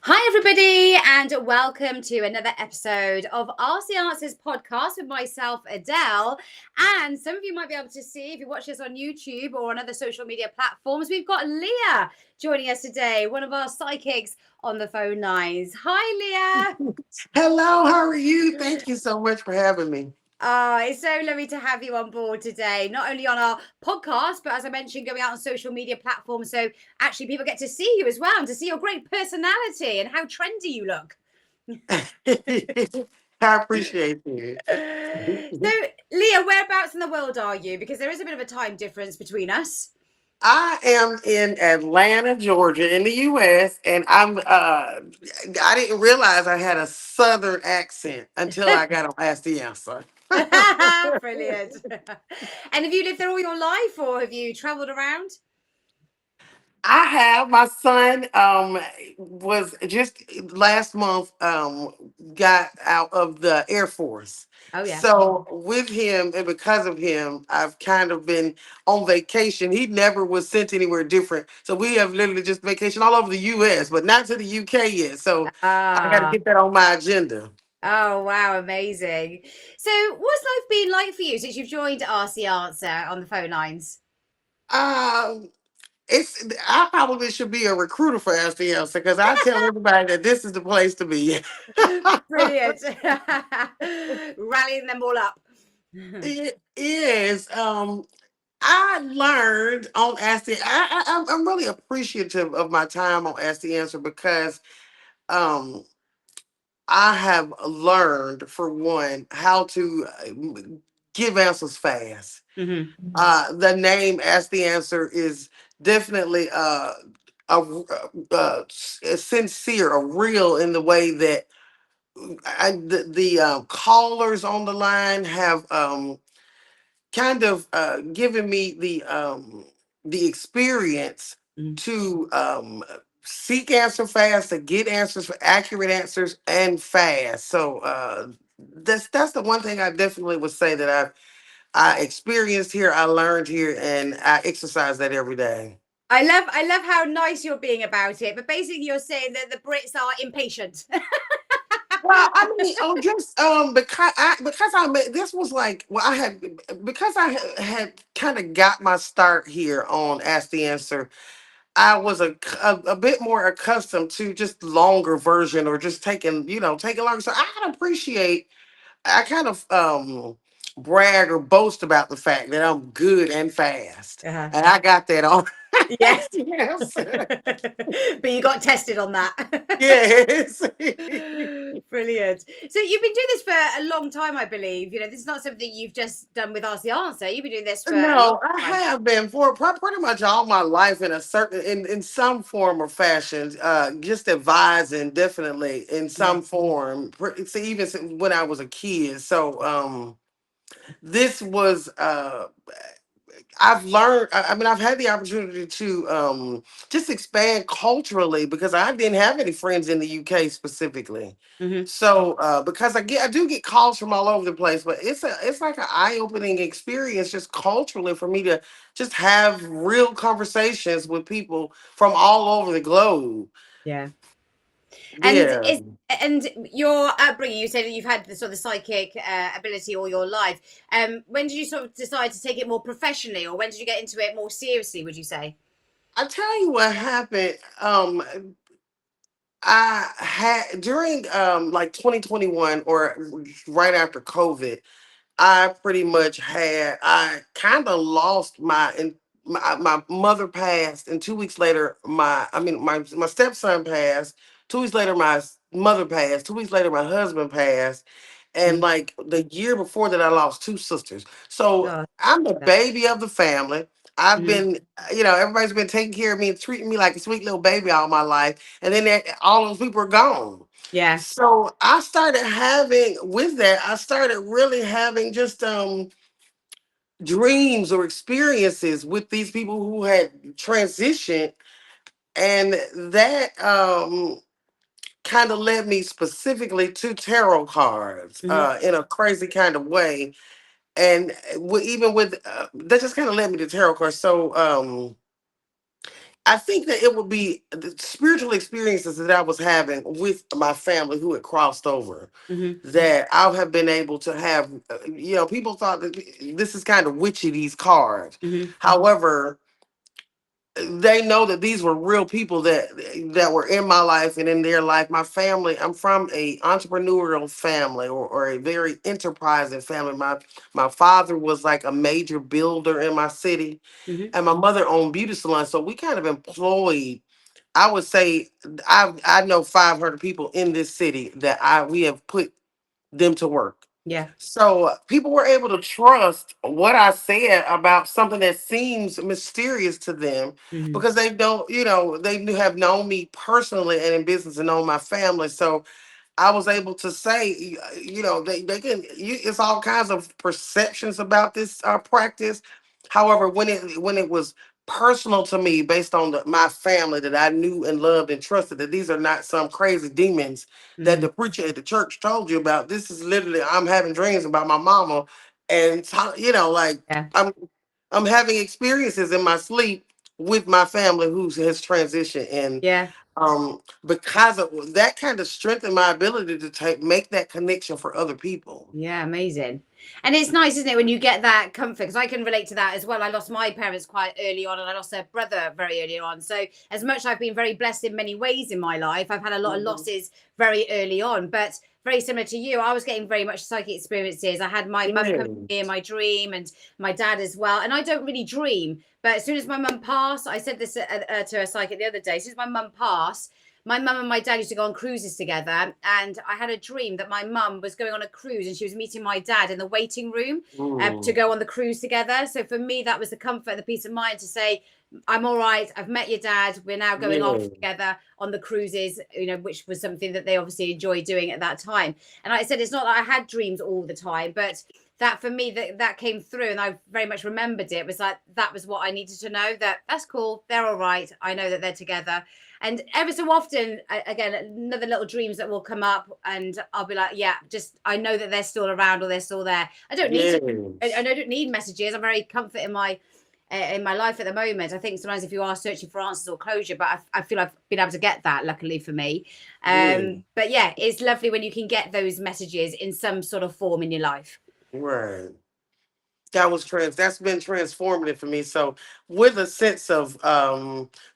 Hi, everybody, and welcome to another episode of Ask the Answers podcast with myself, Adele. And some of you might be able to see if you watch this on YouTube or on other social media platforms. We've got Leah joining us today, one of our psychics on the phone lines. Hi, Leah. Hello, how are you? Thank you so much for having me. It's so lovely to have you on board today, not only on our podcast, but as I mentioned, going out on social media platforms. So actually, people get to see you as well and to see your great personality and how trendy you look. I appreciate it. So, Leah, whereabouts in the world are you? Because there is a bit of a time difference between us. I am in Atlanta, Georgia, in the U.S., and I didn't realize I had a Southern accent until I got on Ask the Answer. Brilliant. And have you lived there all your life or have you travelled around? I have my son was just last month got out of the Air Force. Oh, yeah. So with him and because of him, I've kind of been on vacation. He never was sent anywhere different. So we have literally just vacation all over the US, but not to the UK yet. So I got to Ah, get that on my agenda. oh, wow, amazing. So, what's life been like for you since you've joined Ask the Answer on the phone lines? Um it's I probably should be a recruiter for Ask the Answer because I tell everybody that this is the place to be. Brilliant. Rallying them all up. It is. I learned on Ask the. I'm really appreciative of my time on Ask the Answer because um, I have learned, for one, how to give answers fast. Hmm. The name Ask the Answer is definitely a sincere, a real in the way that the callers on the line have kind of given me the experience to seek answer fast, to get answers for accurate answers and fast. So that's the one thing I definitely would say that I experienced here, I learned here, and I exercise that every day. I love how nice you're being about it, but basically you're saying that the Brits are impatient. Well, I mean, just this was like well, I had because had kind of got my start here on Ask the Answer. I was a bit more accustomed to just longer version or just taking longer. So I can appreciate. I kind of brag or boast about the fact that I'm good and fast, Uh-huh. and I got that on. Yes. Yes, But you got tested on that. yes. Brilliant. So you've been doing this for a long time, I believe. This is not something you've just done with Ask the Answer. You've been doing this for a long No, I time. have been for pretty much all my life in a certain in some form or fashion. Just advising, definitely in Yeah. some form. Even when I was a kid. So this was I've learned. I mean, I've had the opportunity to just expand culturally because I didn't have any friends in the UK specifically. Hmm. So because I do get calls from all over the place, but it's like an eye opening experience just culturally for me to just have real conversations with people from all over the globe. Yeah. And Yeah. is and your upbringing, you said that you've had the sort of psychic ability all your life. When did you sort of decide to take it more professionally, or when did you get into it more seriously? Would you say? I tell you what happened. I had during like 2021 or right after COVID. I pretty much I kind of lost my mother passed, and 2 weeks later my stepson passed. 2 weeks later my mother passed. 2 weeks later my husband passed, and Mm. like the year before that I lost two sisters. So Oh, I'm the baby of the family. I've mm-hmm. been, everybody's been taking care of me and treating me like a sweet little baby all my life, and then all those people are gone. Yeah. So I started having with that, I started really having just dreams or experiences with these people who had transitioned. And that kind of led me specifically to tarot cards Hmm. in a crazy kind of way. And even with that just kind of led me to tarot cards. So I think that it would be the spiritual experiences that I was having with my family who had crossed over, Hmm. that I have been able to have. People thought that this is kind of witchy, these cards. Hmm. However, they know that these were real people that were in my life and in their life. My family, I'm from a entrepreneurial family, or a very enterprising family. My father was like a major builder in my city, Hmm. and my mother owned beauty salons. So we kind of employed, I would say, I know 500 people in this city that I we have put them to work. Yeah. So people were able to trust what I said about something that seems mysterious to them, Hmm. because they don't, they have known me personally and in business and known my family. So I was able to say, they can. It's all kinds of perceptions about this practice. However, when it was personal to me, based on my family that I knew and loved and trusted, that these are not some crazy demons that Hmm. the preacher at the church told you about. This is literally, I'm having dreams about my mama, and like Yeah. I'm having experiences in my sleep with my family who has transitioned, and Yeah. because of that, kind of strengthened my ability to make that connection for other people. Yeah, amazing. And it's nice, isn't it, when you get that comfort? Because I can relate to that as well. I lost my parents quite early on, and I lost a brother very early on. So, as much as I've been very blessed in many ways in my life, I've had a lot of Mhm. losses very early on. But very similar to you, I was getting very much psychic experiences. I had my mum come Yeah. in my dream, and my dad as well. And I don't really dream, but as soon as my mum passed, I said this to a psychic the other day. As soon as my mum passed, my mum and my dad used to go on cruises together, and I had a dream that my mum was going on a cruise and she was meeting my dad in the waiting room to Mm. go on the cruise together. So for me, that was the comfort and the peace of mind to say, I'm all right, I've met your dad, we're now going off Yeah. together on the cruises, which was something that they obviously enjoyed doing at that time. And like I said, it's not that I had dreams all the time, but that for me, that came through, and I very much remembered it. It was like that was what I needed to know, that that's cool, they're all right, I know that they're together. And ever so often, again, another little dreams that will come up, and I'll be like, yeah, just I know that they're still around or they're still there. I don't need to. I Yes. don't need messages. I'm very comfort in my life at the moment. I think sometimes if you are searching for answers or closure, but I feel I've been able to get that, luckily for me. Yeah. But yeah, it's lovely when you can get those messages in some sort of form in your life. Right. That's been transformative for me. So with a sense of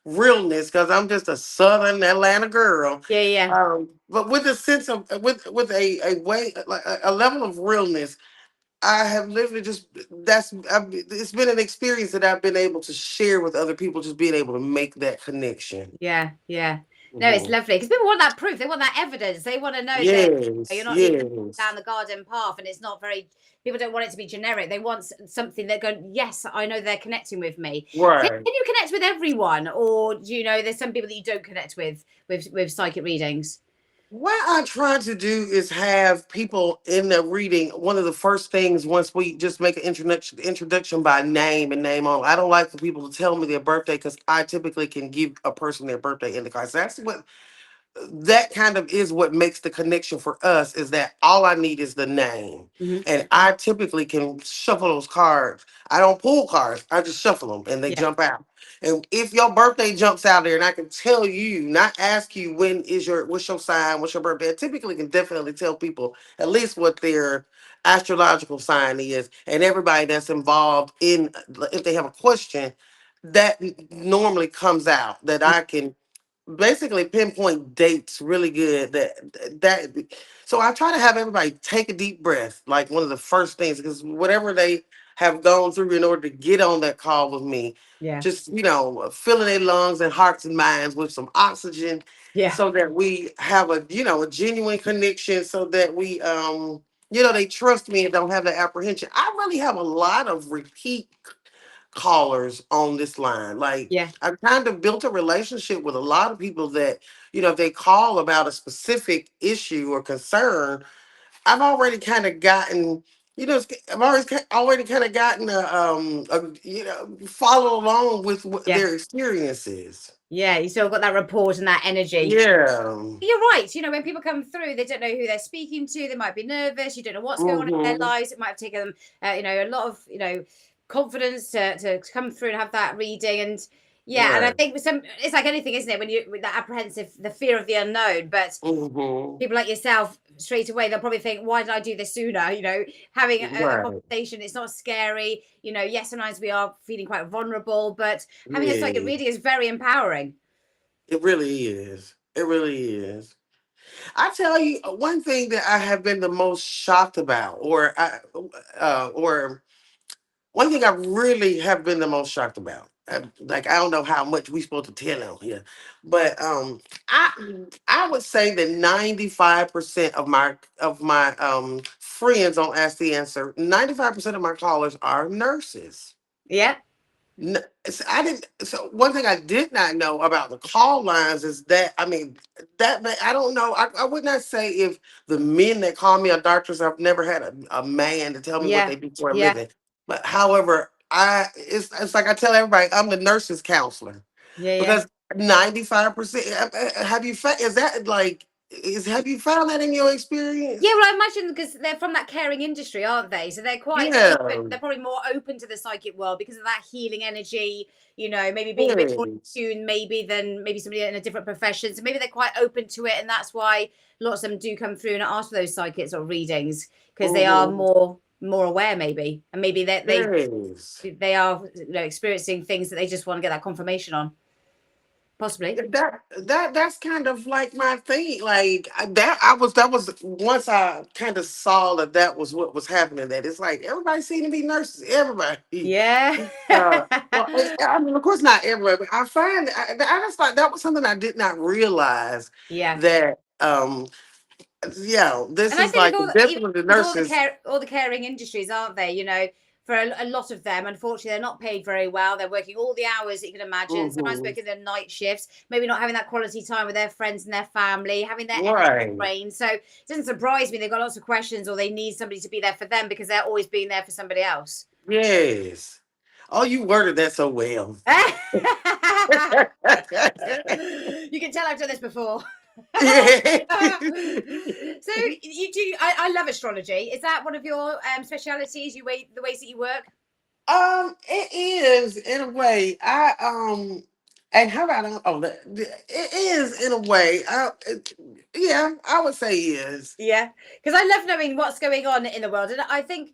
realness, because I'm just a Southern Atlanta girl. Yeah, yeah, But with a sense of with a way, like a level of realness, I have literally just it's been an experience that I've been able to share with other people, just being able to make that connection. yeah, yeah. No, it's Mhm. lovely because people want that proof. They want that evidence. They want to know that you're Yes, not leading yes, down the garden path, and it's not very. People don't want it to be generic. They want something that go. Yes, I know they're connecting with me. right. Can you connect with everyone, or do you know there's some people that you don't connect with psychic readings? What I try to do is have people in the reading. One of the first things, once we just make an introduction by name and name on. I don't like for people to tell me their birthday, because I typically can give a person their birthday in the card. So that's what that kind of is what makes the connection for us, is that all I need is the name. Hmm. And I typically can shuffle those cards. I don't pull cards, I just shuffle them and they Yeah, jump out. And if your birthday jumps out there and I can tell you, not ask you what's your sign, what's your birthday, I typically can definitely tell people at least what their astrological sign is. And everybody that's involved in, if they have a question, that normally comes out, that I can basically pinpoint dates really good, that so I try to have everybody take a deep breath, like one of the first things, because whatever they have gone through in order to get on that call with me, yeah, just filling their lungs and hearts and minds with some oxygen, yeah, so that we have a genuine connection, so that we they trust me and don't have the apprehension. I really have a lot of repeat callers on this line. Like, yeah, I've kind of built a relationship with a lot of people that, if they call about a specific issue or concern, I've already kind of gotten, I've already kind of gotten follow along with yeah, their experiences. yeah. You still got that rapport and that energy. Yeah. You're right. When people come through, they don't know who they're speaking to. They might be nervous. You don't know what's going on in their Hmm. lives. It might have taken them, a lot of, confidence to come through and have that reading. And Yeah, and I Right. think with some, it's like anything, isn't it? When you with that apprehensive, the fear of the unknown. But Hmm. people like yourself, straight away, they'll probably think, "Why did I do this sooner?" Having a Right. conversation, it's not scary. Yes, sometimes we are feeling quite vulnerable, but having a psychic Yeah. reading is very empowering. It really is. It really is. I tell you, one thing that I have been the most shocked about, or one thing I really have been the most shocked about. Like I don't know how much we supposed to tell out here, but I would say that 95% of my friends on Ask the Answer, 95% of my callers are nurses. Yeah, I didn't. So one thing I did not know about the call lines is that I mean I don't know. I would not say if the men that call me are doctors. I've never had a man to tell me what yeah, they do for a yeah, living. But however, it's like I tell everybody I'm the nurse's counselor yeah, yeah. because 95%. Have you found is that like is have you found that in your Yeah, experience? well, I imagine because they're from that caring industry, aren't they? So they're quite Yeah. open. They're probably more open to the psychic world because of that healing energy. Maybe being a bit more Yes. in tune, maybe than maybe somebody in a different profession. So maybe they're quite open to it, and that's why lots of them do come through and ask for those psychics or readings because they are Mm-hmm. more aware, maybe, and maybe Yes. they are experiencing things that they just want to get that confirmation on, possibly. That's kind of like my thing. Like that was once I kind of saw that was what was happening. That it's like everybody seemed to be nurses. Everybody. Yeah, Well, I mean, of course, not everybody. But I just thought that was something I did not realize yeah. that. Yeah, this And I is think with like even definitely the with nurses. all the caring industries, aren't they? For a lot of them, unfortunately, they're not paid very well. They're working all the hours that you can imagine. Sometimes Hmm. working their night shifts, maybe not having that quality time with their friends and their family, having their energy Right. drained. So it doesn't surprise me they've got lots of questions, or they need somebody to be there for them because they're always being there for somebody else. Yes. Oh, you worded that so well. You can tell I've done this before. Yeah. So you do. I love astrology. Is that one of your specialities? The ways that you work. It is in a way. And how about it is in a way. Yeah, I would say is. Yeah, because I love knowing what's going on in the world, and I think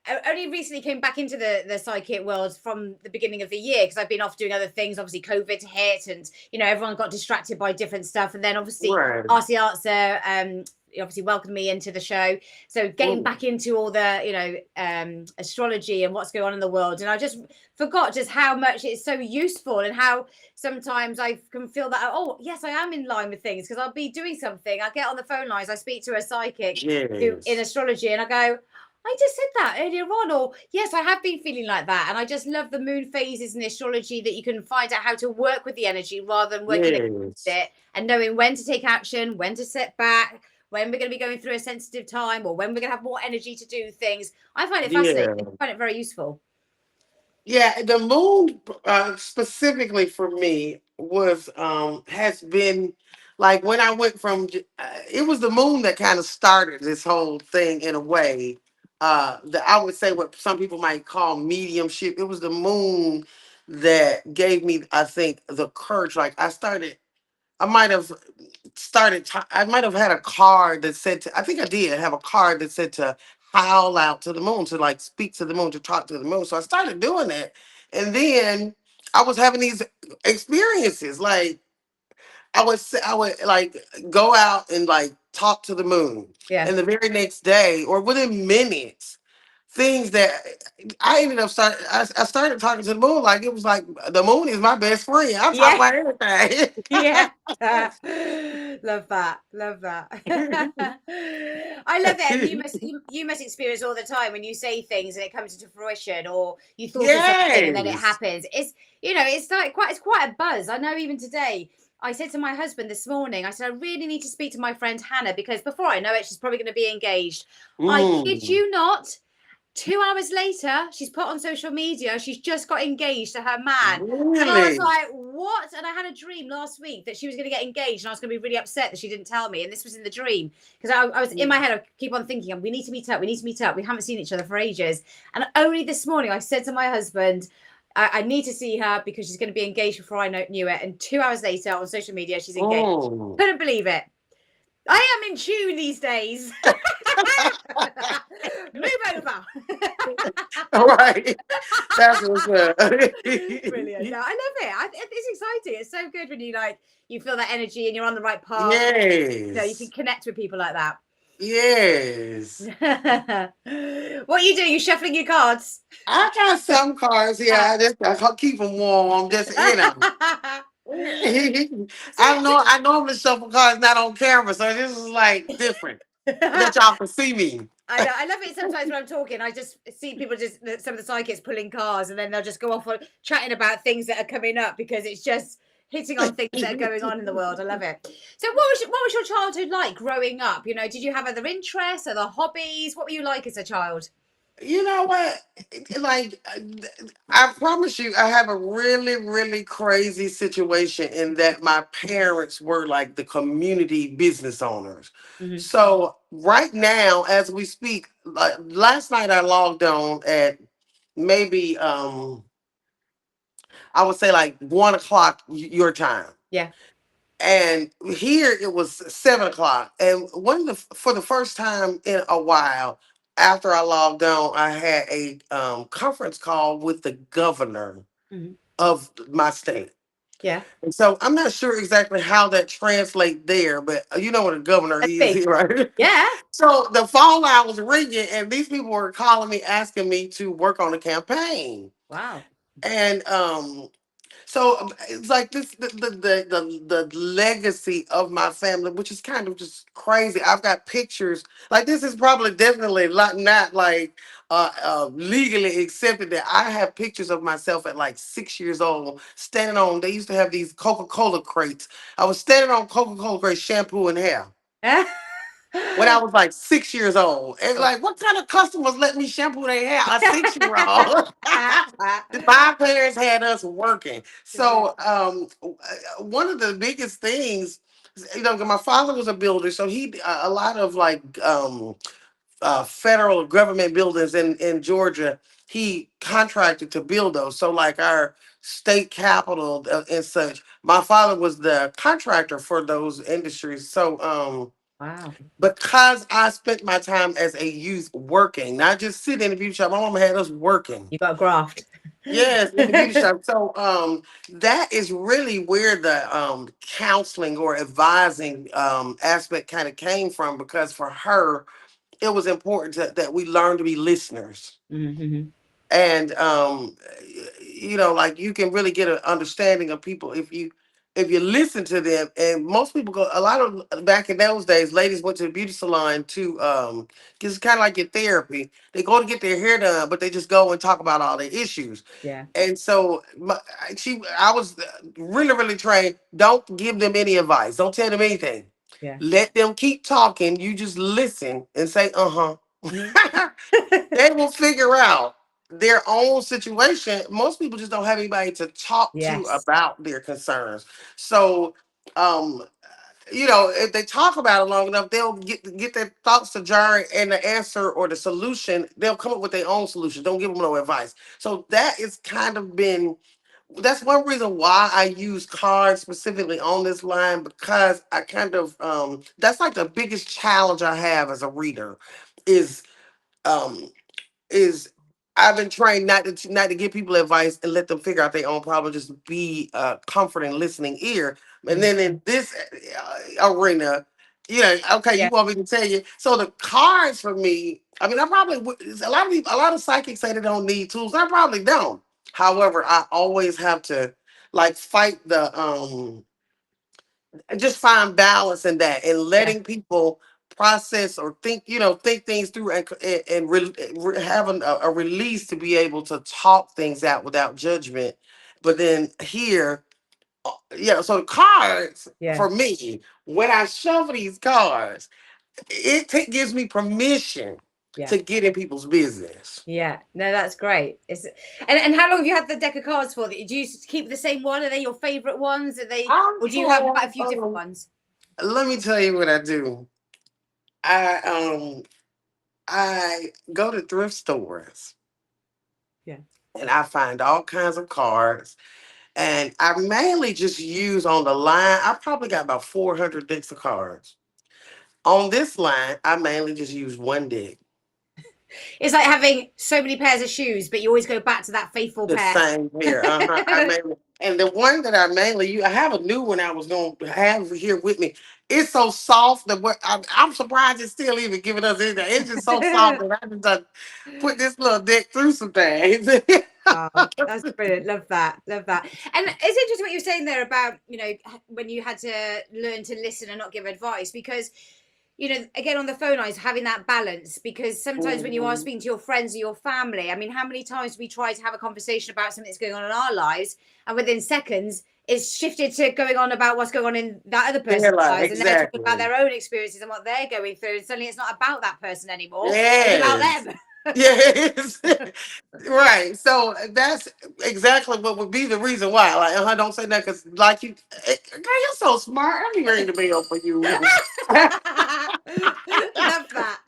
I only recently came back into the psychic world from the beginning of the year because I've been off doing other things. Obviously, COVID hit, and everyone got distracted by different stuff, and then obviously Right. RC Arts obviously welcomed me into the show. So getting Mm, back into all the astrology and what's going on in the world, and I just forgot just how much it's so useful and how sometimes I can feel that, oh yes, I am in line with things because I'll be doing something, I get on the phone lines, I speak to a psychic who in yes. astrology, and I go, I just said that earlier on, or yes, I have been feeling like that. And I just love the moon phases and the astrology that you can find out how to work with the energy rather than working against Yes. it, and knowing when to take action, when to sit back, when we're going to be going through a sensitive time, or when we're going to have more energy to do things. I find it fascinating. Yeah. I find it very useful. Yeah, the moon specifically for me was has been like when I went from it was the moon that kind of started this whole thing in a way. That I would say what some people might call mediumship. It was the moon that gave me, I think, the courage. Like I might have I might have had a card that said to, I think I did have a card that said to howl out to the moon, to like speak to the moon, to talk to the moon. So I started doing that. And then I was having these experiences. Like I would like go out and like talk to the moon. Yeah. And the very next day or within minutes, things that I ended up I started talking to the moon like it was like the moon is my best friend. I talk Yeah. about everything. Yeah. Love that. Love that. I love it. And you must experience all the time when you say things and it comes into fruition, or you thought of something and then it Yes. happens. It's like it's quite a buzz. I know even today I said to my husband this morning, I said, I really need to speak to my friend Hannah because before I know it, she's probably going to be engaged. I kid Mm, you not. 2 hours later, she's put on social media, she's just got engaged to her man. And I was really? like, what? And I had a dream last week that she was going to get engaged, and I was going to be really upset that she didn't tell me. And this was in the dream because I was in my head, I keep on thinking, we need to meet up. We need to meet up. We haven't seen each other for ages. And only this morning, I said to my husband, I need to see her because she's going to be engaged before I knew it. And 2 hours later on social media, she's engaged. Mm. Couldn't believe it. I am in tune these days. Move over. All right. That's what's up. Brilliant. No, I love it. It's exciting. It's so good when you like you feel that energy and you're on the right path. You know, you can Yes. connect with people like that. Yes. What are you doing? You shuffling your cards? I got some cards here. I keep them warm. Just So, I know. I normally shuffle cards not on camera, so this is like different that y'all can see me. I know. I love it sometimes when I'm talking. I just see people just some of the psychics pulling cards, and then they'll just go off on chatting about things that are coming up because it's just hitting on things that are going on in the world. I love it. So, what was your childhood like growing up? You know, did you have other interests, other hobbies? What were you like as a child? You know what? Like, I promise you, I have a really, really crazy situation in that my parents were like the community business owners. Hmm. So, right now, as we speak, like, last night I logged on at maybe, I would say like 1 o'clock your time. Yeah. And here it was 7 o'clock. And for the first time in a while, after I logged on, I had a conference call with the governor Hmm. of my state. Yeah. And so I'm not sure exactly how that translates there, but you know what a governor Let's is see. here, right? Yeah. So the phone line was ringing, and these people were calling me, asking me to work on the campaign. Wow. And so it's like this the legacy of my family, which is kind of just crazy. I've got pictures like this is probably definitely not like legally accepted that I have pictures of myself at like 6 years old standing on. They used to have these Coca-Cola crates. I was standing on Coca-Cola crates, shampoo and hair when I was like 6 years old. And like, what kind of customers let me shampoo their hair? A 6 year old. My parents had us working. So one of the biggest things, my father was a builder, so he a lot of like federal government buildings in Georgia. He contracted to build those. So like our state capitol and such. My father was the contractor for those industries. So Wow. because I spent my time as a youth working, not just sitting in the beauty shop. My mama had us working. You got a graft. Yes, in the beauty shop. So that is really where the counseling or advising aspect kind of came from, because for her it was important that we learn to be listeners. Hmm. And like you can really get an understanding of people if you listen to them. And most people go, a lot of back in those days, ladies went to the beauty salon to because it's kind of like your therapy. They go to get their hair done, but they just go and talk about all their issues. Yeah. And so I was really, really trained. Don't give them any advice. Don't tell them anything. Yeah. Let them keep talking. You just listen and say, Mhm. they will figure out their own situation. Most people just don't have anybody to talk to Yes. about their concerns. So, um, if they talk about it long enough, they'll get their thoughts to jar, and the answer or the solution, they'll come up with their own solution. Don't give them no advice. So that is kind of been that's one reason why I use cards specifically on this line, because I kind of that's like the biggest challenge I have as a reader is um is I've been trained not to give people advice and let them figure out their own problem. Just be a comforting, listening ear. And Mm. then in this arena, okay, you Yeah. want me to tell you? So the cards for me, I mean, I probably a lot of people, a lot of psychics say they don't need tools. I probably don't. However, I always have to like fight the and just find balance in that and Yeah. letting people process or think things through, and having a release to be able to talk things out without judgment. But then here, so the cards Yeah. for me, when I shuffle these cards, gives me permission Yeah. to get in people's business. Yeah. No, that's great. And how long have you had the deck of cards for? Do you keep the same one? Are they your favorite ones? Are they, I or do you have quite a have few different ones? let me tell you what I do. I I go to thrift stores. Yeah. and I find all kinds of cards. And I mainly just use on the line. I probably got about 400 decks of cards. On this line, I mainly just use one deck. It's like having so many pairs of shoes, but you always go back to that faithful The pair. same here. I mainly, and the one that I mainly use, I have a new one I was going to have here with me. It's so soft that I'm surprised it's still even giving us anything. It's just so soft that I just done put this little deck through some things. Oh, that's brilliant. Love that. Love that. And it's interesting what you're saying there about, when you had to learn to listen and not give advice because, again, on the phone lines, having that balance because sometimes when you are Mhm. speaking to your friends or your family, I mean, how many times we try to have a conversation about something that's going on in our lives and within seconds it's shifted to going on about what's going on in that other They're person's like, lives and they're talking about exactly. their own experiences and what they're going through. And suddenly it's not about that person anymore. It's about Yes. them. Yes. Right. So that's exactly what would be the reason why. Like, don't say that because, like, girl, you're so smart. Let me ring the bell for you. Love that.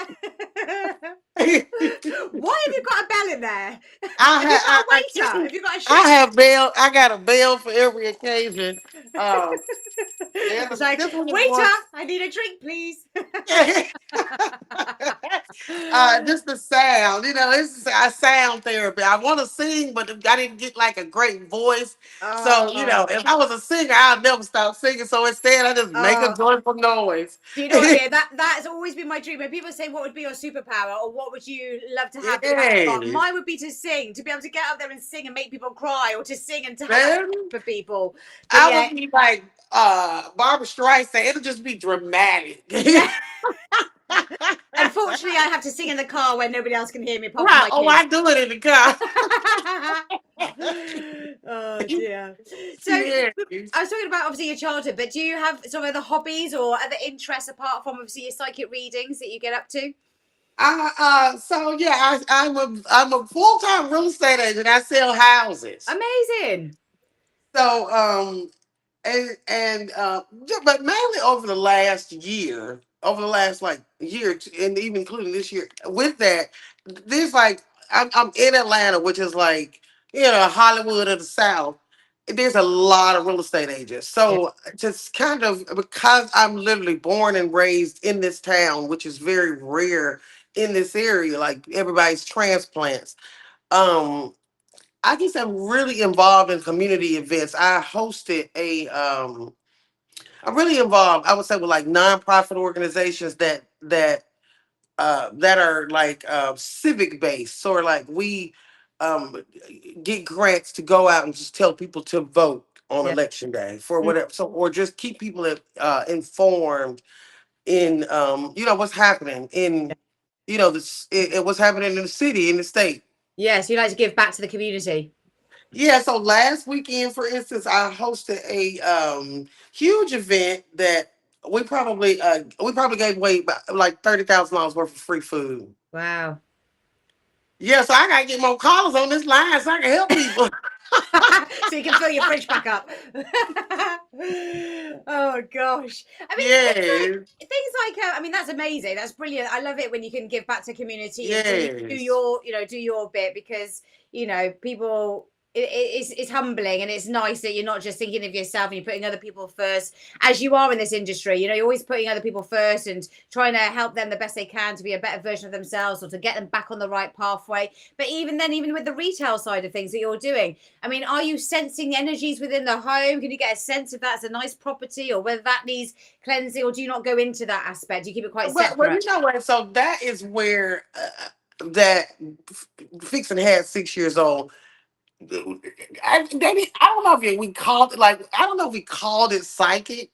Why have you got a bell in there? Have you got a waiter? Have you got a I chef? have bell. I got a bell for every occasion. Um, It's like, this one is waiter, more. I need a drink, please. Just the sound, it's a sound therapy. I want to sing, but I didn't get like a great voice. So, Oh, if I was a singer, I'd never stop singing. So instead, I just make a oh. joyful noise. Do you know what, Leah? That has always been my dream. When people say, "What would be your superpower?" or "What would you love to have that you haven't got?" Yes, Mine would be to sing, to be able to get up there and sing and make people cry, or to sing and to have that man. for people. But I yeah, would be like Barbara Streisand. It'll just be dramatic. yeah. Unfortunately, I have to sing in the car where nobody else can hear me apart from Right. my Oh, kids. I do it in the car. Oh dear. So Yes. I was talking about obviously your childhood, but do you have some other hobbies or other interests apart from obviously your psychic readings that you get up to? So yeah, I'm a full time real estate agent. I sell houses. Amazing. So but mainly over the last like year, and even including this year, with that, there's like I'm in Atlanta, which is like Hollywood of the South. There's a lot of real estate agents. Yeah. So just kind of because I'm literally born and raised in this town, which is very rare in this area, like everybody's transplants. Um, I guess I'm really involved in community events. I'm really involved, I would say, with like nonprofit organizations that are like civic based, or like we um get grants to go out and just tell people to vote on Yeah. election day for Mm, whatever, so or just keep people informed in what's happening in what's happening in the city, in the state. yeah. So you like to give back to the community. Yeah, so last weekend, for instance, I hosted a huge event that we probably gave away about, like $30,000 worth of free food. Wow. Yeah, so I gotta get more callers on this line so I can help people. So you can fill your fridge back up. Oh gosh. I mean, Yes, I mean, that's amazing. That's brilliant. I love it when you can give back to community and do yes. your, do your bit because, people it's humbling and it's nice that you're not just thinking of yourself and you're putting other people first as you are in this industry. You're always putting other people first and trying to help them the best they can to be a better version of themselves or to get them back on the right pathway. But even then, even with the retail side of things that you're doing, I mean, are you sensing the energies within the home? Can you get a sense if that's a nice property or whether that needs cleansing, or do you not go into that aspect? Do you keep it quite Well, separate? you know what? So that is where that fixing had 6 years old. I don't know if we called it like I don't know if we called it psychic.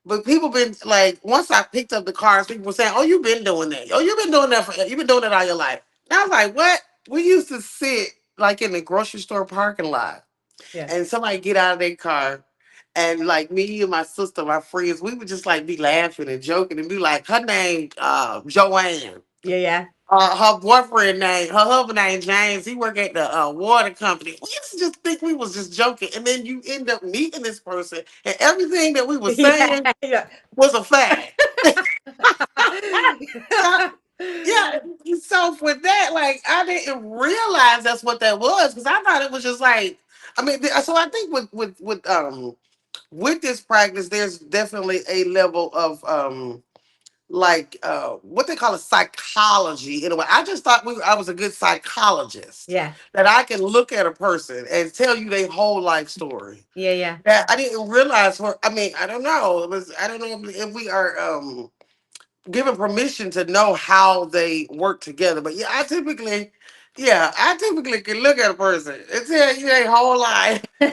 But people been like, once I picked up the cars, people were saying, "Oh, you've been doing that. Oh, you've been doing that you've been doing it all your life." And I was like, "What?" We used to sit like in the grocery store parking lot, Yeah. and somebody get out of their car, and like me and my sister, my friends, we would just like be laughing and joking and be like, "Her name, Joanne." Yeah, yeah. Her boyfriend name, her husband name James. He work at the water company. We used to just think we was just joking, and then you end up meeting this person, and everything that we were Yeah, saying yeah. was a fact. Yeah, so with that, like, I didn't realize that's what that was because I thought it was just like, I mean, so I think with this practice, there's definitely a level of like what they call a psychology in a way. I just thought I was a good psychologist Yeah. that I can look at a person and tell you their whole life story. Yeah. Yeah. That I didn't realize. For I mean, I don't know. It was I don't know if we are given permission to know how they work together. But yeah, I typically can look at a person and tell you their whole life. But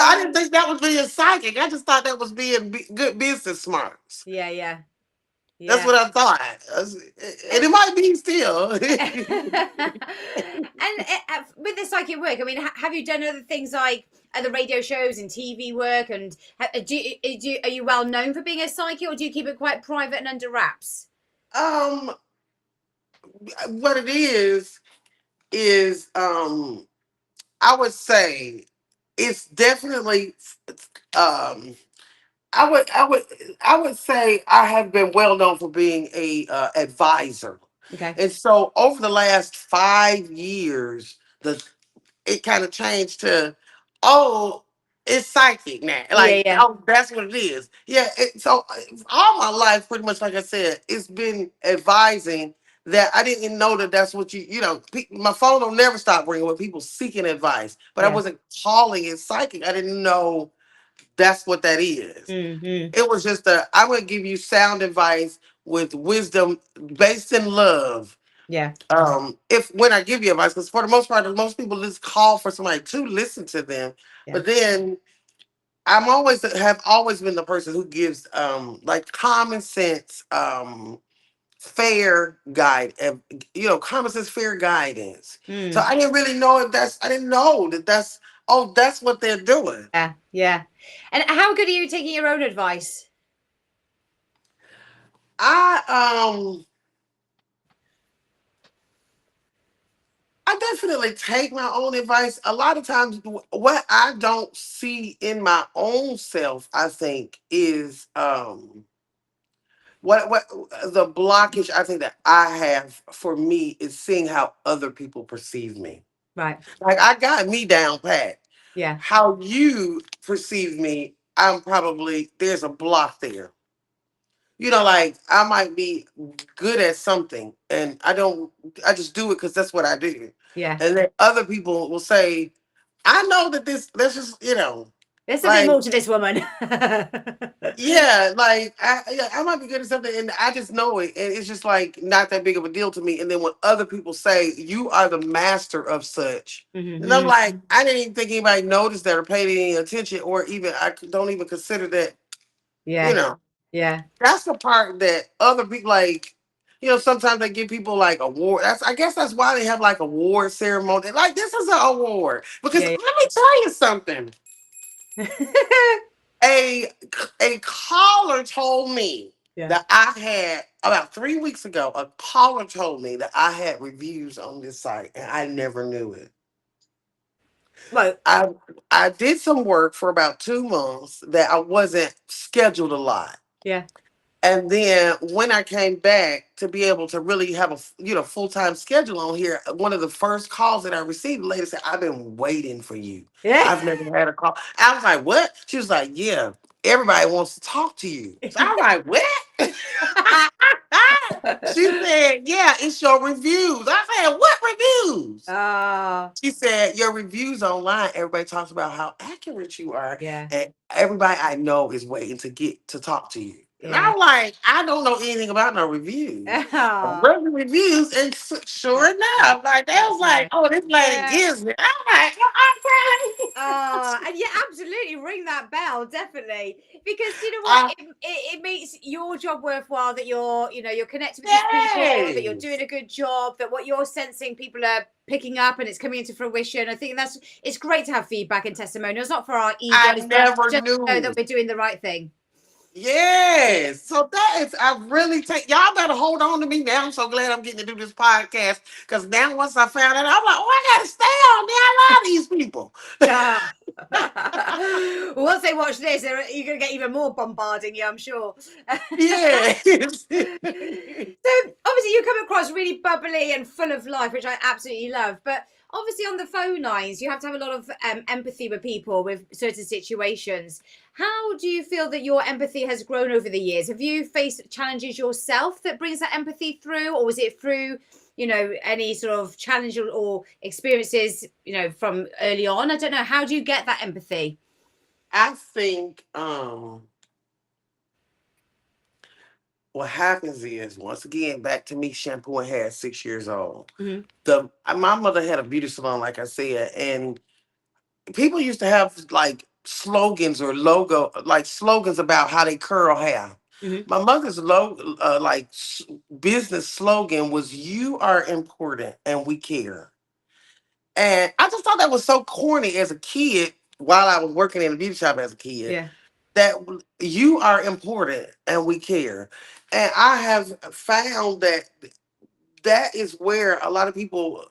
I didn't think that was being psychic. I just thought that was being good business smarts. Yeah. Yeah. That's Yeah. what I thought. And it might be still. With the psychic work, I mean, have you done other things like other radio shows and TV work? And are you well known for being a psychic, or do you keep it quite private and under wraps? um, what it is I would say it's definitely um I would I would I would say I have been well known for being a advisor. Okay. And so over the last 5 years, the it kind of changed to, oh, it's psychic now. Yeah. Like, Yeah. oh, that's what it is. Yeah. So all my life, pretty much, like I said, it's been advising that I didn't know that that's what my phone don't never stop ringing with people seeking advice, but I Yeah. wasn't calling it psychic. I didn't know that's what that is. Mm-hmm. It was just I'm going to give you sound advice with wisdom based in love. Yeah. If when I give you advice, because for the most part, most people just call for somebody to listen to them. Yeah. But then have always been the person who gives like common sense, fair guide, common sense, fair guidance. So Mm. I didn't really know if I didn't know that's what they're doing. Yeah. Yeah. And how good are you taking your own advice? I I definitely take my own advice. A lot of times, what I don't see in my own self, I think, is what the blockage I think that I have for me is seeing how other people perceive me. Right. Like I got me down pat. Yeah. How you perceive me, I'm probably there's a block there. Like I might be good at something and I just do it because that's what I do. Yeah. And then other people will say, I know that that's just, There's something like, more to this woman. yeah, like I might be good at something and I just know it. And it's just like not that big of a deal to me. And then when other people say, you are the master of such, and I'm Mm-hmm. like, I didn't even think anybody noticed that or paid any attention or even I don't even consider that, you Yeah. know. Yeah. That's the part that other people like. Sometimes they give people like award. I guess that's why they have like award ceremony. Like this is an award because Yeah. let me tell you something. A a caller told me Yeah. that I had about 3 weeks ago. A caller told me that I had reviews on this site, and I never knew it. Well, I I did some work for about 2 months that I wasn't scheduled a lot. yeah. And then when I came back to be able to really have a full time schedule on here, one of the first calls that I received, the lady said, "I've been waiting for you. Yeah. I've never had a call." I was like, "What?" She was like, "Yeah, everybody wants to talk to you." So I was like, "What?" She said, "Yeah, it's your reviews." I said, "What reviews?" Ah, She said, "Your reviews online, everybody talks about how accurate you are, yeah. and everybody I know is waiting to get to talk to you." And Yeah. I'm like, I don't know anything about no reviews. I Ah. read the reviews, and sure enough, like they That's was like, nice. "Oh, this lady Yeah. gives me." I'm like, "Oh, And yeah, absolutely ring that bell, definitely. Because you know what? okay." It makes your job worthwhile that you're connected with these people, that you're doing Yes. a good job, that what you're sensing people are picking up and it's coming into fruition. I think it's great to have feedback and testimonials, not for our I egos, but never just to know that knew. we're doing the right thing. Yes. So that is, I really take, y'all better hold on to me now. I'm so glad I'm getting to do this podcast because now once I found out, I'm like, oh, I got to stay on there. I love these people. Yeah. Well, once they watch this, you're going to get even more bombarding you, I'm sure. Yes. So obviously you come across really bubbly and full of life, which I absolutely love. But obviously on the phone lines, you have to have a lot of empathy with people with certain situations. How do you feel that your empathy has grown over the years? Have you faced challenges yourself that brings that empathy through, or was it through, any sort of challenge or experiences, from early on? I don't know. How do you get that empathy? I think what happens is, once again, back to me shampooing hair at 6 years old. Hmm. My mother had a beauty salon, like I said, and people used to have like slogans or logo, like slogans about how they curl hair. Hmm. My mother's business slogan was "You are important and we care." And I just thought that was so corny as a kid. While I was working in a beauty shop as a kid, Yeah. that you are important and we care. And I have found that that is where a lot of people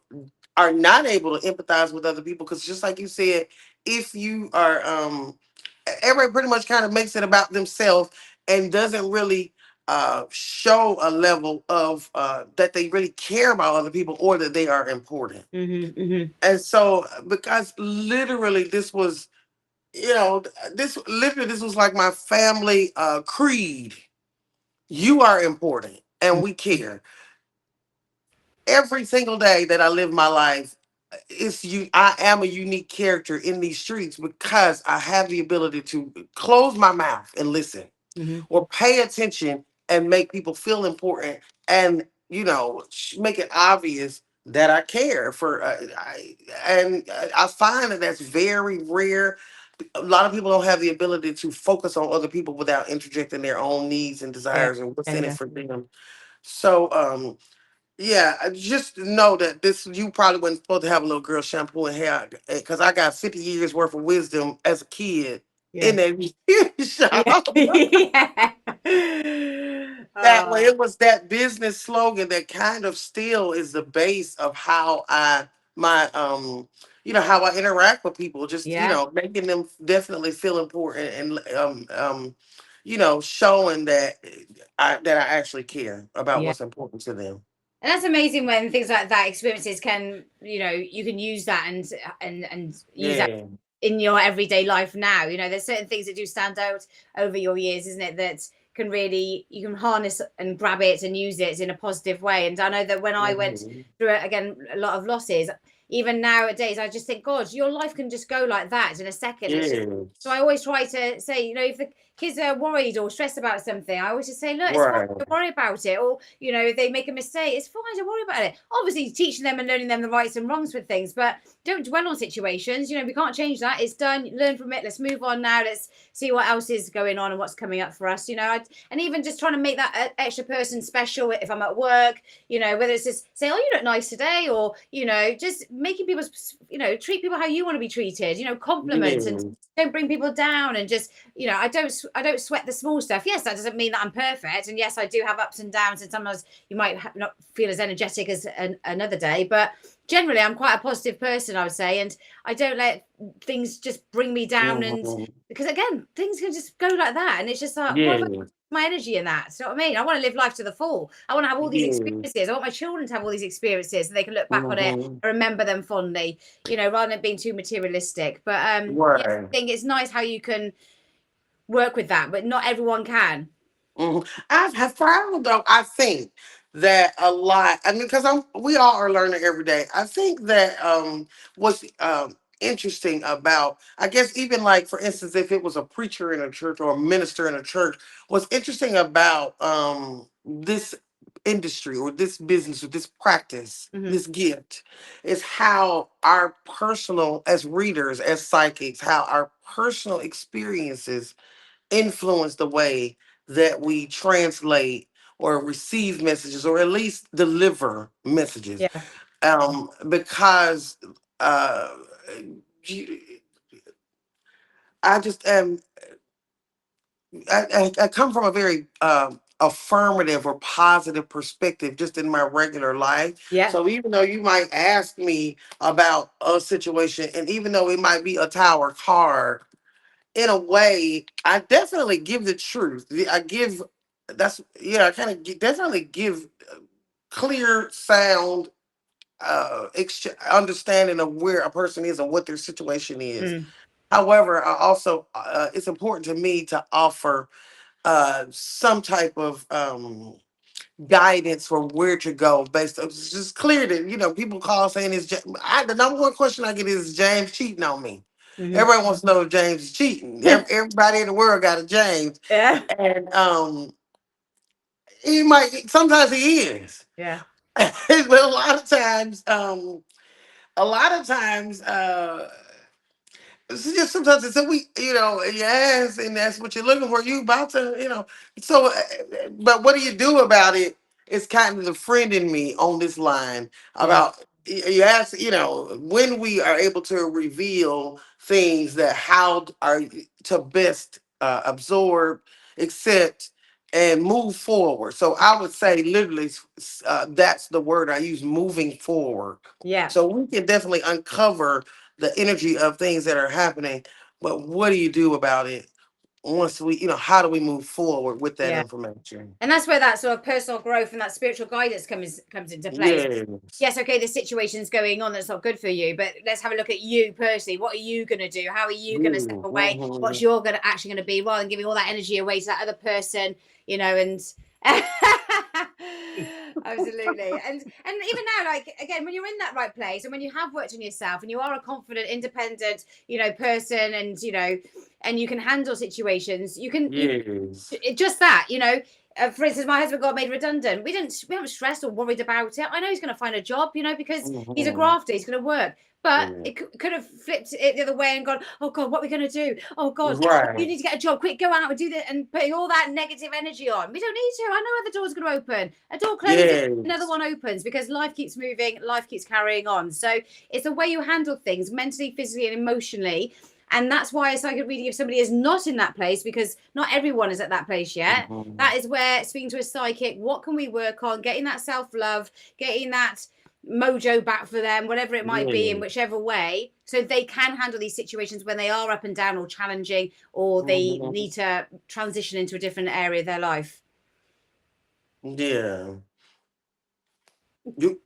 are not able to empathize with other people, because just like you said, if you are everybody pretty much kind of makes it about themselves and doesn't really show a level of that they really care about other people or that they are important. Hmm. Hmm. And so because literally this was, this was like my family creed. You are important and we care. Every single day that I live my life, I am a unique character in these streets because I have the ability to close my mouth and listen, Hmm. or pay attention and make people feel important, and make it obvious that I care for I find that that's very rare. A lot of people don't have the ability to focus on other people without interjecting their own needs and Yeah. desires and what's Yeah. in it Yeah. for them. So yeah, I just know that this, you probably wasn't supposed to have a little girl shampoo and hair, because I got 50 years worth of wisdom as a kid in Yeah. that beauty Yeah. shop. Yeah. That way, Oh, it was that business slogan that kind of still is the base of how my how I interact with people, just yeah. making them definitely feel important, and showing that I actually care about Yeah. what's important to them. And that's amazing when things like that experiences can, you can use that and use that Yeah. in your everyday life now. There's certain things that do stand out over your years, isn't it? That can really, you can harness and grab it and use it in a positive way. And I know that when I went Mhm. through again a lot of losses, even nowadays, I just think, God, your life can just go like that in a second. It's just, so I Yes. always try to say, if the kids are worried or stressed about something, I always just say, look, it's fine, Right. don't worry about it. Or, if they make a mistake, it's fine, don't worry about it. Obviously, teaching them and learning them the rights and wrongs with things, but don't dwell on situations. We can't change that. It's done. Learn from it. Let's move on now. Let's see what else is going on and what's coming up for us. And even just trying to make that extra person special if I'm at work. Whether it's just say, "Oh, you look nice today," or just making people, treat people how you want to be treated. Compliment and Yes. don't bring people down, and just I don't sweat the small stuff. Yes, that doesn't mean that I'm perfect, and yes, I do have ups and downs, and sometimes you might not feel as energetic as another day, but generally I'm quite a positive person, I would say, and I don't let things just bring me down. And Mhm. because again, things can just go like that, and it's just like, what if I Yes. my energy in that? You know what I mean? I want to live life to the full. I want to have all these Yes. experiences. I want my children to have all these experiences so they can look back on it Mhm. and remember them fondly, rather than being too materialistic. But yeah, Right. I think it's nice how you can work with that, but not everyone can. I have found, though, I think that a lot. I mean, because we all are learning every day. I think that what's interesting about, I guess, even like for instance, if it was a preacher in a church or a minister in a church, what's interesting about this industry or this business or this practice, Hmm. this gift, is how our personal, as readers, as psychics, how our personal experiences influence the way that we translate or receive messages, or at least deliver messages. Yeah. Because uh, you- I just am. I come from a very affirmative or positive perspective just in my regular life. Yeah. So even though you might ask me about a situation, and even though it might be a tower card, in a way, I definitely give the truth. I give that's yeah, I kind of definitely give clear sound understanding of where a person is and what their situation is. Mm. However, I also it's important to me to offer some type of guidance for where to go based on it's just clear that people call saying the number one question I get is James cheating on me. Hmm. Everybody wants to know if James is cheating. Everybody in the world got a James, Yeah. and he might sometimes he is, Yeah. but a lot of times. It's just sometimes it's a we, yes, and that's what you're looking for. You about to. So, but what do you do about it? It's kind of the friend in me on this line Yeah. about you ask, when we are able to reveal things that how are to best absorb, accept, and move forward. So I would say literally that's the word I use, moving forward. Yeah. So we can definitely uncover the energy of things that are happening. But what do you do about it once how do we move forward with that Yeah. information? And that's where that sort of personal growth and that spiritual guidance comes into place. Yes. Yes, okay, the situation's going on that's not good for you, but let's have a look at you personally. What are you going to do? How are you going to step away? What's Mm-hmm. your going to actually going to be, rather than giving all that energy away to that other person, and absolutely. And even now, like, again, when you're in that right place and when you have worked on yourself and you are a confident, independent, person, and and you can handle situations, you Yes. just that, for instance, my husband got made redundant. We haven't stressed or worried about it. I know he's going to find a job, because he's a Mm-hmm. grafter. He's going to work. But Yeah. it could have flipped it the other way and gone, oh God, what are we going to do? Oh God, you Right. need to get a job. Quick, go out and do that, and putting all that negative energy on. We don't need to. I know where the door's going to open. A door closes, another Yes. one opens, because life keeps moving, life keeps carrying on. So it's the way you handle things mentally, physically, and emotionally. And that's why a psychic reading, if somebody is not in that place, because not everyone is at that place yet, Mhm. that is where speaking to a psychic, what can we work on? Getting that self love, getting that mojo back for them, whatever it might be, in Yeah. whichever way, so they can handle these situations when they are up and down or challenging, or they Mhm. need to transition into a different area of their life. Yeah. You.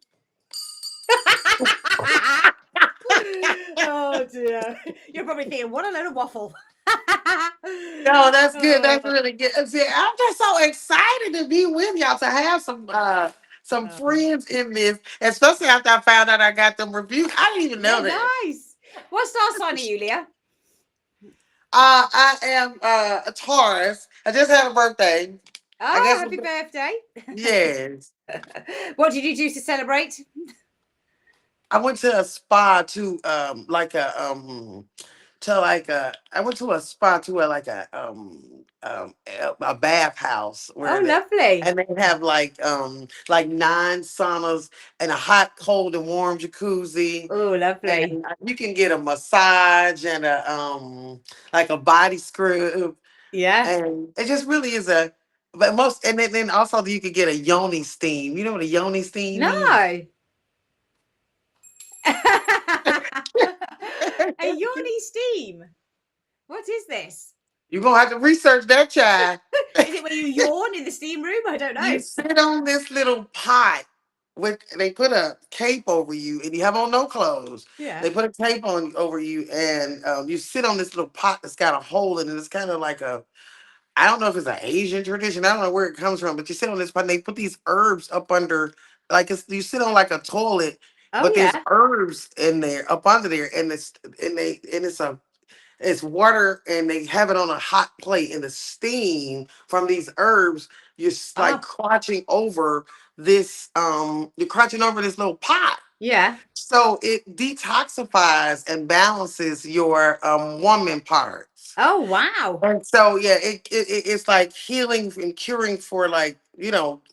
Oh dear. You're probably thinking, what a load of waffle. No, that's good. Oh, That's really good. See, I'm just so excited to be with y'all to have some oh. friends in this, especially after I found out I got them reviews. I didn't even Yeah, know that. nice. What star sign are you, Leah? I am a Taurus. I just had a birthday. I Oh, guess happy birthday. yes. What did you do to celebrate? I went to a spa to like a to like a I went to a spa to a bathhouse Oh, where they lovely. and they have like nine saunas and a hot, cold, and warm jacuzzi. Oh, lovely. And you can get a massage and a like a body scrub. Yeah. And it just really is a but most and then also you could get a yoni steam. You know what a yoni steam is? No. A yawny steam. What is this? You're gonna have to research that, child. Is it where you yawn in the steam room? I don't You know. sit on this little pot with they put a cape over you and you have on no clothes. Yeah. They put a cape on over you and you sit on this little pot that's got a hole in it. It's kind of like a I don't know if it's an Asian tradition. I don't know where it comes from, but you sit on this pot and they put these herbs up under you sit on like a toilet, Oh but there's yeah. herbs in there up under there and it's water and they have it on a hot plate and the steam from these herbs you're like Oh crotching over you're crotching over this little pot yeah. so it detoxifies and balances your woman parts Oh wow. and so yeah it's like healing and curing for like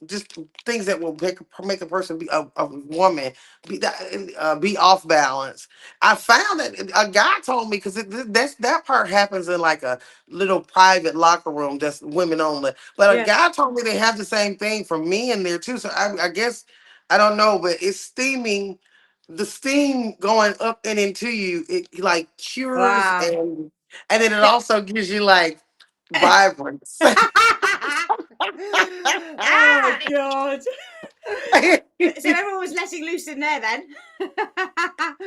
just things that will make a person be a woman be off balance. I found that a guy told me because that part happens in like a little private locker room that's women only. But a Yeah. guy told me they have the same thing for men there too. So I guess I don't know, but it's steaming. The steam going up and into you, it like cures Wow. and then it also gives you like vibrance. Oh God. So everyone was letting loose in there then.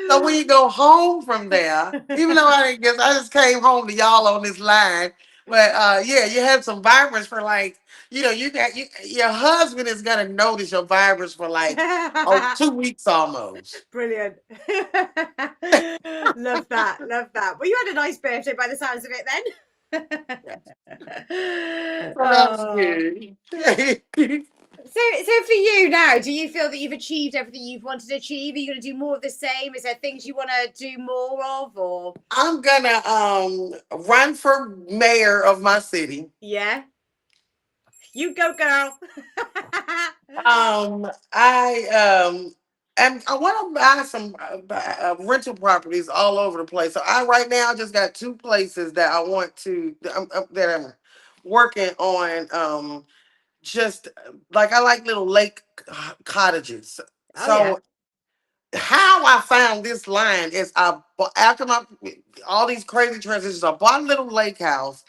So when you go home from there, even though I didn't guess, I just came home to y'all on this line. But yeah, you have some vibrance for like, your husband is gonna notice your vibrance for like 2 weeks almost. Brilliant. Love that. Love that. Well, you had a nice birthday by the sounds of it Yeah. then. So that was Oh. good. So for you now, do you feel that you've achieved everything you've wanted to achieve? Are you going to do more of the same? Is there things you want to do more of, or I'm gonna run for mayor of my city. yeah, you go, girl. I want to buy some rental properties all over the place. So I right now just got two places that I want to that I'm working on. Just like I like little lake cottages. Oh yeah, So how I found this line is after my all these crazy transitions, I bought a little lake house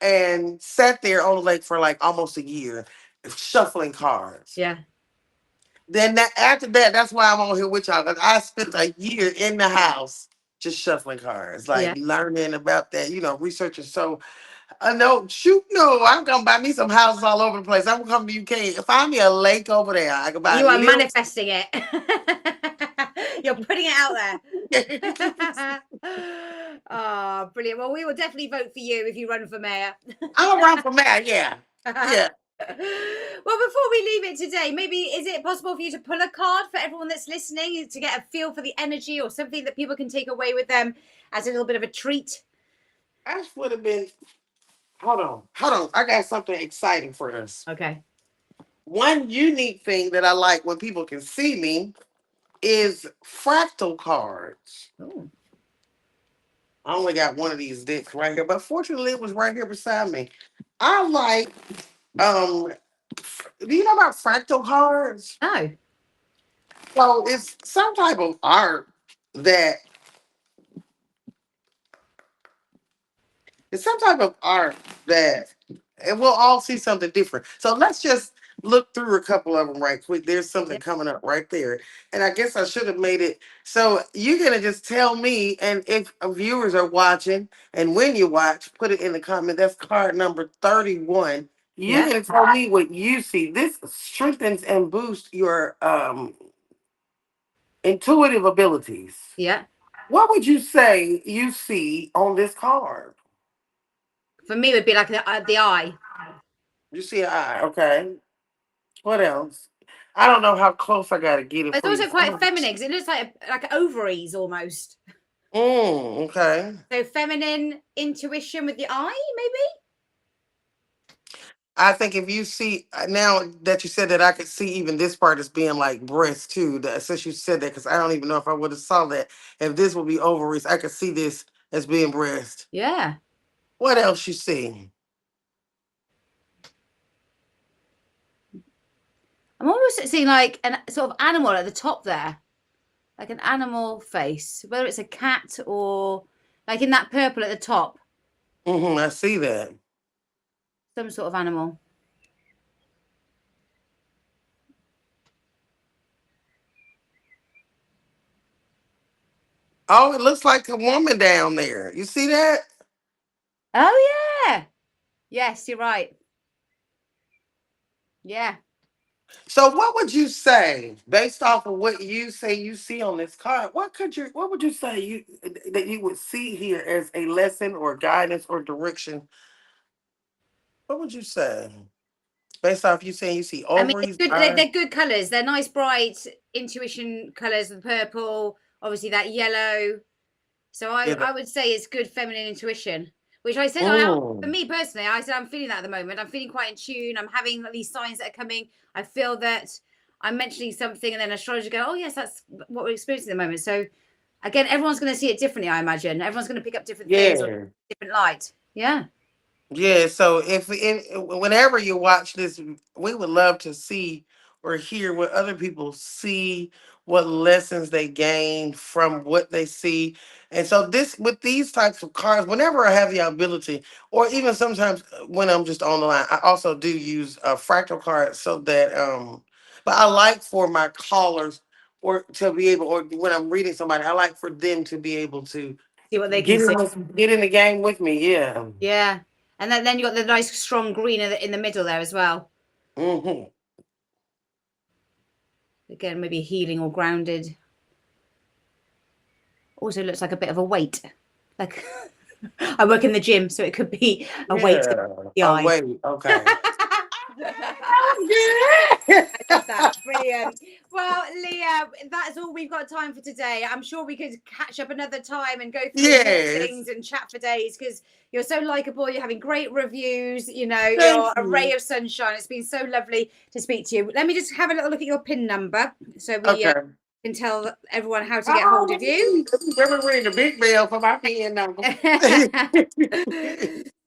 and sat there on the lake for like almost a year, shuffling cards. yeah, Then after that, that's why I'm on here with y'all. 'Cause I spent a year in the house just shuffling cards, like yeah. learning about that, researching. So I know, shoot, no, I'm gonna buy me some houses all over the place. I'm gonna come to UK. Find me a lake over there. I can buy a You are little. manifesting it. You're putting it out there. Oh, brilliant. Well, we will definitely vote for you if you run for mayor. I'm around for that. Yeah, yeah. Well, before we leave it today, maybe is it possible for you to pull a card for everyone that's listening to get a feel for the energy or something that people can take away with them as a little bit of a treat? I would have been. Hold on. I got something exciting for us. Okay. One unique thing that I like when people can see me is fractal cards. Oh, I only got one of these dicks right here, but fortunately it was right here beside me. I like um do you know about fractal cards? no. So it's some type of art that it's some type of art that and we'll all see something different. So let's just look through a couple of them right quick. There's Yeah. something coming up right there. And I guess I should have made it. So you're going to just tell me, and if viewers are watching, and when you watch, put it in the comment. That's card number 31. You're Yeah. going to tell me what you see. This strengthens and boosts your intuitive abilities. Yeah. What would you say you see on this card? For me, it would be like the eye. You see an eye, okay. What else? I don't know how close I gotta get it It's for you. also quite feminine because it looks like ovaries almost. Okay. So feminine intuition with the eye, maybe? I think if you see now that you said that, I could see even this part as being like breast too. Since you said that, because I don't even know if I would have saw that. If this would be ovaries, I could see this as being breast. Yeah. What else you see? I'm almost seeing like an sort of animal at the top there, like an animal face, whether it's a cat or like in that purple at the top, I see that. some sort of animal. Oh, it looks like a woman down there. You see that? Oh, yeah. Yes, you're right. Yeah. So what would you say based off of what you say you see on this card? What would you say that you would see here as a lesson or guidance or direction? What would you say? Based off you saying you see I mean, it's ovaries, good. eyes, They're good colors. They're nice, bright intuition colors. The purple, obviously that yellow. So yeah, I would say it's good feminine intuition. which I said I am. For Mm. me personally, I said I'm feeling that at the moment. I'm feeling quite in tune. I'm having these signs that are coming. I feel that I'm mentioning something, and then astrology go, "Oh yes, that's what we're experiencing at the moment." So again, everyone's going to see it differently. I imagine everyone's going to pick up different things or Yeah. different light. Yeah. Yeah, so if whenever you watch this, we would love to see or hear what other people see, what lessons they gain from what they see. And so this with these types of cards, whenever I have the ability, or even sometimes when I'm just on the line, I also do use a fractal card so that but I like for my callers or to be able, or when I'm reading somebody, I like for them to be able to See what they can see. get in the game with me. Yeah. Yeah. And then you got the nice strong green in the middle there as well. Hmm. Again, maybe healing or grounded. Also looks like a bit of a weight. Like I work in the gym, so it could be a weight in Yeah. the Oh eye. wait. Okay. I love that. Brilliant. Well, Leah, that's all we've got time for today. I'm sure we could catch up another time and go through more Yes. things and chat for days because you're so likable. You're having great reviews. You know, Thank you're a ray you. of sunshine. It's been so lovely to speak to you. Let me just have a little look at your PIN number so we Okay. can tell everyone how to get hold Oh, of you. remember ringing the big bell for my pen number.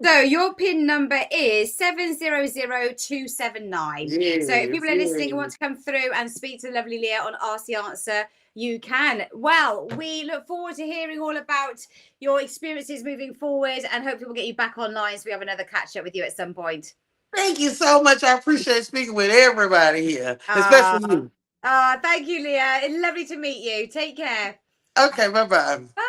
So your PIN number is 700279. So if Yes, people are listening and want yes. to come through and speak to lovely Leah on Ask the Answer, you can. Well, we look forward to hearing all about your experiences moving forward and hopefully we'll get you back online so we have another catch up with you at some point. Thank you so much. I appreciate speaking with everybody here, especially Ah, you. thank you, Leah. Lovely to meet you. Take care. Okay, bye bye. Bye.